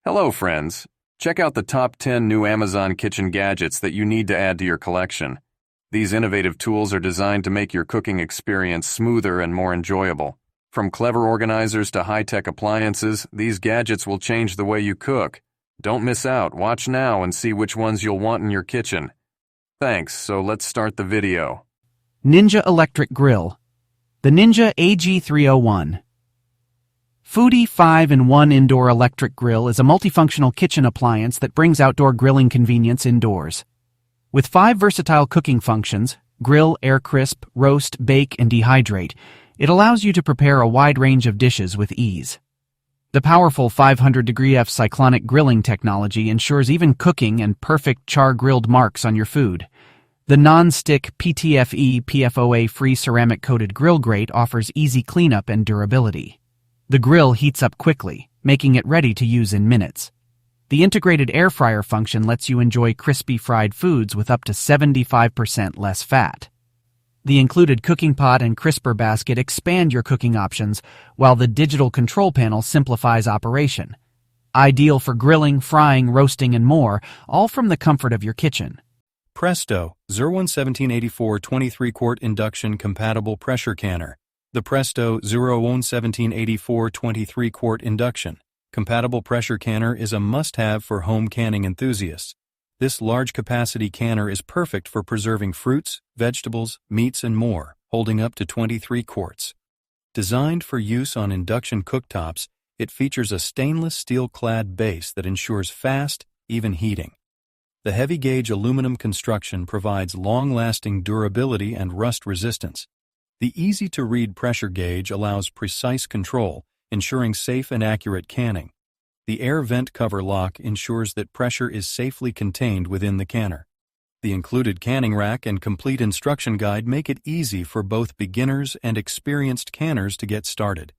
Hello, friends. Check out the top 10 new Amazon kitchen gadgets that you need to add to your collection. These innovative tools are designed to make your cooking experience smoother and more enjoyable. From clever organizers to high-tech appliances, these gadgets will change the way you cook. Don't miss out. Watch now and see which ones you'll want in your kitchen. Thanks, so let's start the video. Ninja Electric Grill. The Ninja AG301. Foodie 5-in-1 Indoor Electric Grill is a multifunctional kitchen appliance that brings outdoor grilling convenience indoors. With 5 versatile cooking functions, grill, air crisp, roast, bake, and dehydrate, it allows you to prepare a wide range of dishes with ease. The powerful 500-degree F cyclonic grilling technology ensures even cooking and perfect char-grilled marks on your food. The non-stick PTFE PFOA-free ceramic-coated grill grate offers easy cleanup and durability. The grill heats up quickly, making it ready to use in minutes. The integrated air fryer function lets you enjoy crispy fried foods with up to 75% less fat. The included cooking pot and crisper basket expand your cooking options, while the digital control panel simplifies operation. Ideal for grilling, frying, roasting, and more, all from the comfort of your kitchen. Presto, 01-1784 23-quart induction compatible pressure canner. The Presto 01-1784 23-quart induction compatible pressure canner is a must-have for home canning enthusiasts. This large-capacity canner is perfect for preserving fruits, vegetables, meats, and more, holding up to 23 quarts. Designed for use on induction cooktops, it features a stainless steel-clad base that ensures fast, even heating. The heavy-gauge aluminum construction provides long-lasting durability and rust resistance. The easy-to-read pressure gauge allows precise control, ensuring safe and accurate canning. The air vent cover lock ensures that pressure is safely contained within the canner. The included canning rack and complete instruction guide make it easy for both beginners and experienced canners to get started.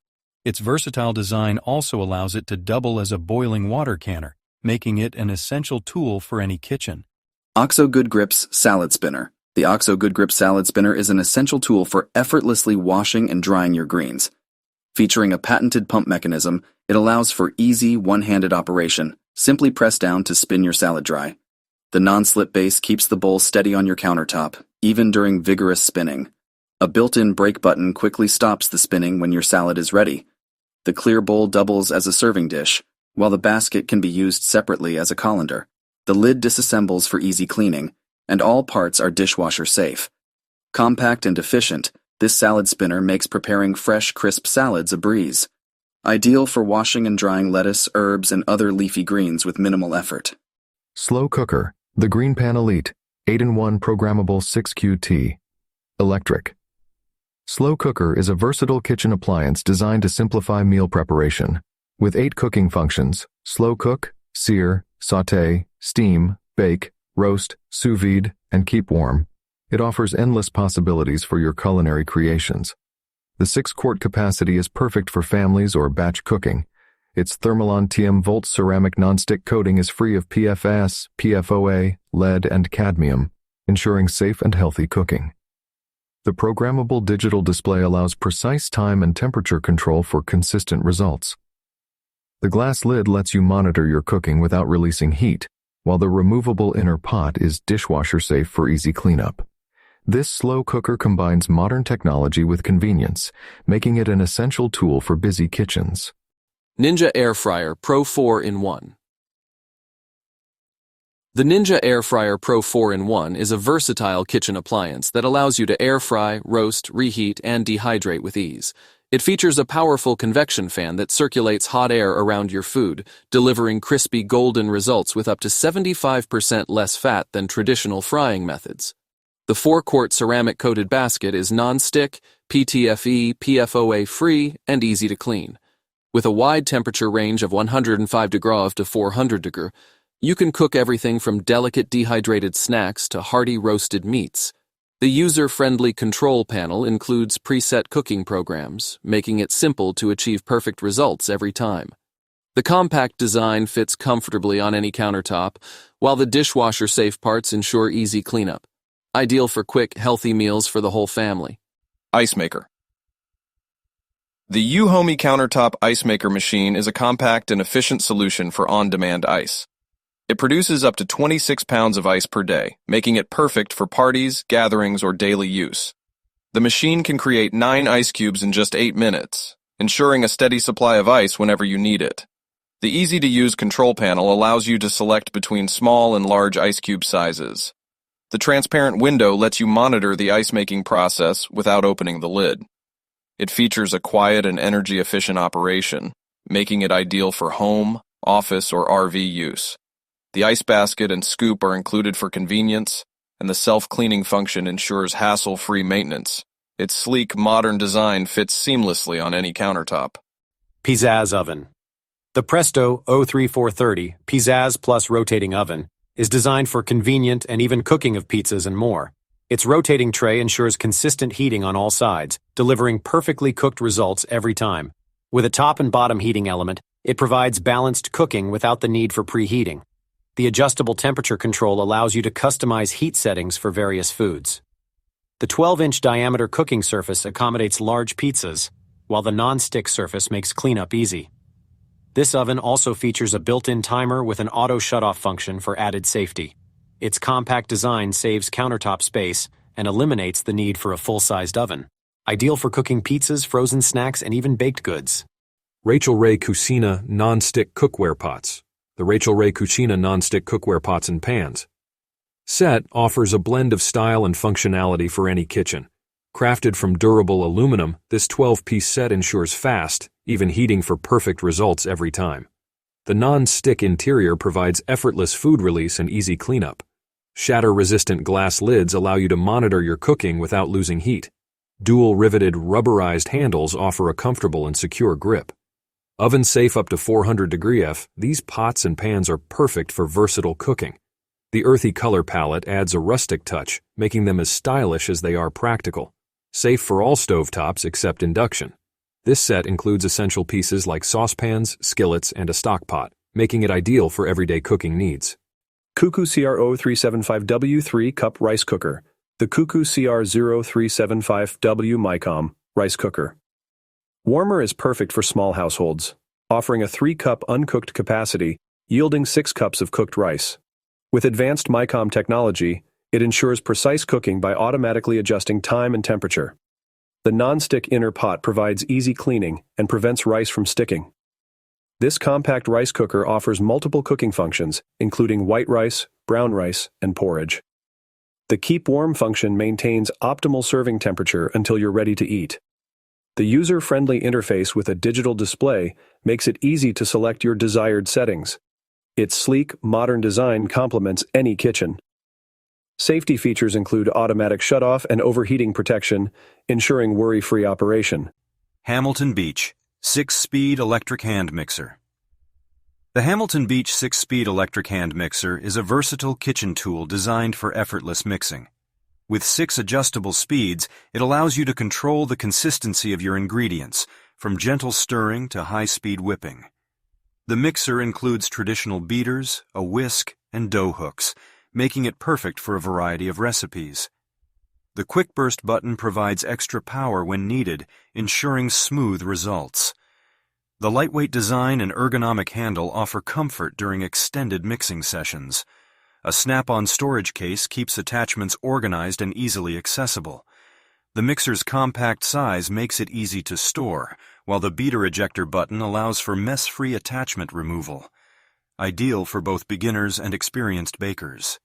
Its versatile design also allows it to double as a boiling water canner, making it an essential tool for any kitchen. OXO Good Grips Salad Spinner. The OXO Good Grip Salad Spinner is an essential tool for effortlessly washing and drying your greens. Featuring a patented pump mechanism, it allows for easy, one-handed operation. Simply press down to spin your salad dry. The non-slip base keeps the bowl steady on your countertop, even during vigorous spinning. A built-in brake button quickly stops the spinning when your salad is ready. The clear bowl doubles as a serving dish, while the basket can be used separately as a colander. The lid disassembles for easy cleaning, and all parts are dishwasher safe. Compact and efficient, this salad spinner makes preparing fresh, crisp salads a breeze. Ideal for washing and drying lettuce, herbs, and other leafy greens with minimal effort. Slow Cooker, the Green Pan Elite, 8-in-1 programmable 6QT. Electric. Slow Cooker is a versatile kitchen appliance designed to simplify meal preparation. With 8 cooking functions: slow cook, sear, sauté, steam, bake, roast, sous vide, and keep warm, it offers endless possibilities for your culinary creations. The 6-quart capacity is perfect for families or batch cooking. Its Thermalon TM Volt ceramic nonstick coating is free of PFAS, PFOA, lead, and cadmium, ensuring safe and healthy cooking. The programmable digital display allows precise time and temperature control for consistent results. The glass lid lets you monitor your cooking without releasing heat, while the removable inner pot is dishwasher safe for easy cleanup. This slow cooker combines modern technology with convenience, making it an essential tool for busy kitchens. Ninja Air Fryer Pro 4-in-1. The Ninja Air Fryer Pro 4-in-1 is a versatile kitchen appliance that allows you to air fry, roast, reheat, and dehydrate with ease. It features a powerful convection fan that circulates hot air around your food, delivering crispy golden results with up to 75% less fat than traditional frying methods. The 4-quart ceramic-coated basket is non-stick, PTFE, PFOA-free, and easy to clean. With a wide temperature range of 105 degrees to 400 degrees, you can cook everything from delicate dehydrated snacks to hearty roasted meats. The user-friendly control panel includes preset cooking programs, making it simple to achieve perfect results every time. The compact design fits comfortably on any countertop, while the dishwasher-safe parts ensure easy cleanup. Ideal for quick, healthy meals for the whole family. Ice maker. The UHomey countertop ice maker machine is a compact and efficient solution for on-demand ice. It produces up to 26 pounds of ice per day, making it perfect for parties, gatherings, or daily use. The machine can create 9 ice cubes in just 8 minutes, ensuring a steady supply of ice whenever you need it. The easy-to-use control panel allows you to select between small and large ice cube sizes. The transparent window lets you monitor the ice-making process without opening the lid. It features a quiet and energy-efficient operation, making it ideal for home, office, or RV use. The ice basket and scoop are included for convenience, and the self-cleaning function ensures hassle-free maintenance. Its sleek, modern design fits seamlessly on any countertop. Pizzazz Oven. The Presto 03430 Pizzazz Plus Rotating Oven is designed for convenient and even cooking of pizzas and more. Its rotating tray ensures consistent heating on all sides, delivering perfectly cooked results every time. With a top and bottom heating element, it provides balanced cooking without the need for preheating. The adjustable temperature control allows you to customize heat settings for various foods. The 12-inch diameter cooking surface accommodates large pizzas, while the non-stick surface makes cleanup easy. This oven also features a built-in timer with an auto shut-off function for added safety. Its compact design saves countertop space and eliminates the need for a full-sized oven. Ideal for cooking pizzas, frozen snacks, and even baked goods. Rachael Ray Cucina Non-Stick Cookware Pots. The Rachael Ray Cucina Non-Stick Cookware Pots and Pans set offers a blend of style and functionality for any kitchen. Crafted from durable aluminum, this 12-piece set ensures fast, even heating for perfect results every time. The non-stick interior provides effortless food release and easy cleanup. Shatter-resistant glass lids allow you to monitor your cooking without losing heat. Dual-riveted rubberized handles offer a comfortable and secure grip. Oven safe up to 400 degree F, these pots and pans are perfect for versatile cooking. The earthy color palette adds a rustic touch, making them as stylish as they are practical. Safe for all stovetops except induction. This set includes essential pieces like saucepans, skillets, and a stock pot, making it ideal for everyday cooking needs. CUCKOO CR0375W3 Cup Rice Cooker. The CUCKOO CR0375W MyCom Rice Cooker. Warmer is perfect for small households, offering a 3-cup uncooked capacity, yielding 6 cups of cooked rice. With advanced MyCom technology, it ensures precise cooking by automatically adjusting time and temperature. The non-stick inner pot provides easy cleaning and prevents rice from sticking. This compact rice cooker offers multiple cooking functions, including white rice, brown rice, and porridge. The Keep Warm function maintains optimal serving temperature until you're ready to eat. The user-friendly interface with a digital display makes it easy to select your desired settings. Its sleek, modern design complements any kitchen. Safety features include automatic shutoff and overheating protection, ensuring worry-free operation. Hamilton Beach 6-Speed Electric Hand Mixer. The Hamilton Beach 6-Speed Electric Hand Mixer is a versatile kitchen tool designed for effortless mixing. With 6 adjustable speeds, it allows you to control the consistency of your ingredients, from gentle stirring to high-speed whipping. The mixer includes traditional beaters, a whisk, and dough hooks, making it perfect for a variety of recipes. The Quick Burst button provides extra power when needed, ensuring smooth results. The lightweight design and ergonomic handle offer comfort during extended mixing sessions. A snap-on storage case keeps attachments organized and easily accessible. The mixer's compact size makes it easy to store, while the beater ejector button allows for mess-free attachment removal. Ideal for both beginners and experienced bakers.